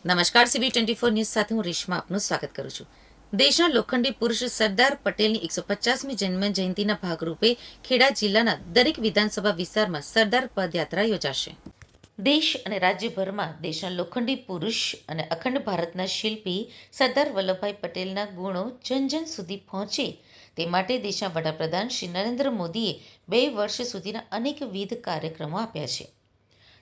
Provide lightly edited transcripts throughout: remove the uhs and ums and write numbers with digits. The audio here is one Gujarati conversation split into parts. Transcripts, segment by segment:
નમસ્કાર, CV24 ન્યૂઝ સાથે હું રેશમા આપનું સ્વાગત કરું છું. દેશના લોખંડી પુરુષ સરદાર પટેલની 150મી જન્મ જયંતિના ભાગરૂપે ખેડા જિલ્લાના દરેક વિધાનસભા વિસ્તારમાં સરદાર પદયાત્રા યોજાશે. દેશ અને રાજ્યભરમાં દેશના લોખંડી પુરુષ અને અખંડ ભારતના શિલ્પી સરદાર વલ્લભભાઈ પટેલના ગુણો જન જન સુધી પહોંચે તે માટે દેશના વડાપ્રધાન શ્રી નરેન્દ્ર મોદીએ 2 વર્ષ સુધીના અનેકવિધ કાર્યક્રમો આપ્યા છે.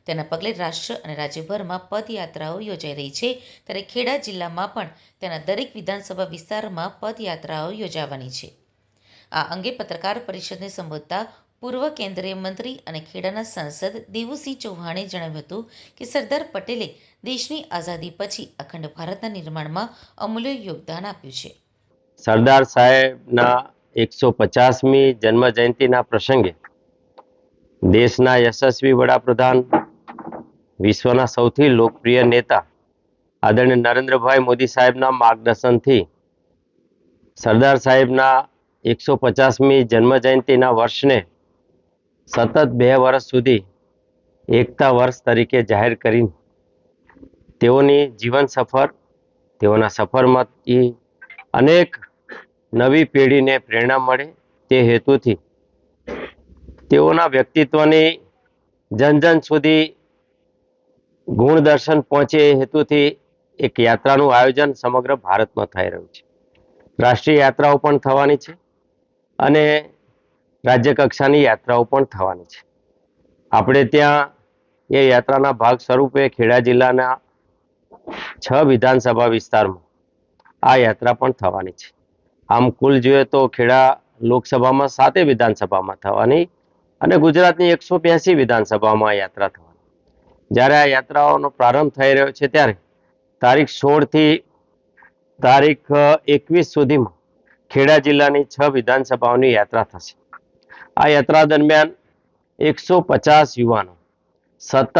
તેના પગલે રાષ્ટ્ર અને રાજ્યભરમાં પદયાત્રાઓ યોજાઈ રહી છે, ત્યારે ખેડા જિલ્લામાં પણ તેના દરેક વિધાનસભા વિસ્તારમાં પદયાત્રાઓ યોજાવાની છે. આ અંગે પત્રકાર પરિષદને સંબોધતા પૂર્વ કેન્દ્રીય મંત્રી અને ખેડાના સાંસદ દેવુસિંહ ચૌહાણે જણાવ્યું હતું કે સરદાર પટેલે દેશની આઝાદી પછી અખંડ ભારતના નિર્માણમાં અમૂલ્ય યોગદાન આપ્યું છે. સરદાર સાહેબના 150મી જન્મ જયંતિના પ્રસંગે દેશના યશસ્વી વડાપ્રધાન, વિશ્વના સૌથી લોકપ્રિય નેતા આદરણીય નરેન્દ્રભાઈ મોદી સાહેબના માર્ગદર્શનથી સરદાર સાહેબના 150મી જન્મ જયંતિના વર્ષને સતત 2 વર્ષ સુધી એકતા વર્ષ તરીકે જાહેર કરીને તેઓની જીવન સફર, તેઓના સફરમાંથી અનેક નવી પેઢીને પ્રેરણા મળે તે હેતુથી તેઓના વ્યક્તિત્વની જન જન સુધી ગુણ દર્શન પહોંચે એ હેતુથી એક યાત્રાનું આયોજન સમગ્ર ભારતમાં થઈ રહ્યું છે. રાષ્ટ્રીય યાત્રાઓ પણ થવાની છે અને રાજ્ય કક્ષાની યાત્રાઓ પણ થવાની છે. આપણે ત્યાં એ યાત્રાના ભાગ સ્વરૂપે ખેડા જિલ્લાના 6 વિધાનસભા વિસ્તારમાં આ યાત્રા પણ થવાની છે. આમ કુલ જોઈએ તો ખેડા લોકસભામાં 7 વિધાનસભામાં થવાની અને ગુજરાતની 182 વિધાનસભામાં યાત્રા થવાની. જ્યારે આ યાત્રાઓનો પ્રારંભ થઈ રહ્યો છે ત્યારે તારીખ 16 થી તારીખ 21 સુધીમાં ખેડા જિલ્લાની 6 વિધાનસભાઓની યાત્રા થશે. આ યાત્રા દરમિયાન 150 યુવાનો સતત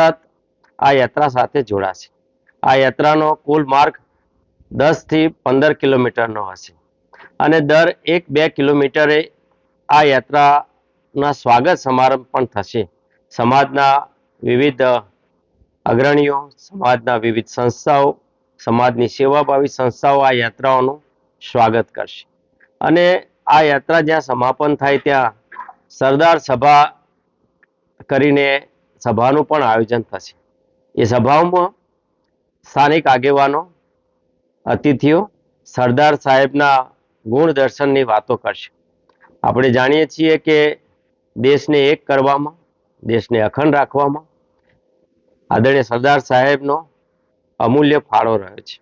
આ યાત્રા સાથે જોડાશે. આ યાત્રાનો કુલ માર્ગ 10 થી 15 કિલોમીટરનો હશે અને દર 1-2 કિલોમીટરે આ યાત્રાના સ્વાગત સમારંભ પણ થશે. સમાજના વિવિધ અગ્રણીઓ, સમાજના વિવિધ સંસ્થાઓ, સમાજની સેવાભાવી સંસ્થાઓ આ યાત્રાઓનું સ્વાગત કરશે અને આ યાત્રા જ્યાં સમાપન થાય ત્યાં સરદાર સભા કરીને સભાનું પણ આયોજન થશે. એ સભાઓમાં સ્થાનિક આગેવાનો, અતિથિઓ સરદાર સાહેબના ગુણ દર્શનની વાતો કરશે. આપણે જાણીએ છીએ કે દેશને એક કરવામાં, દેશને અખંડ રાખવામાં આદરણીય સરદાર સાહેબનો અમૂલ્ય ફાળો રહ્યો છે.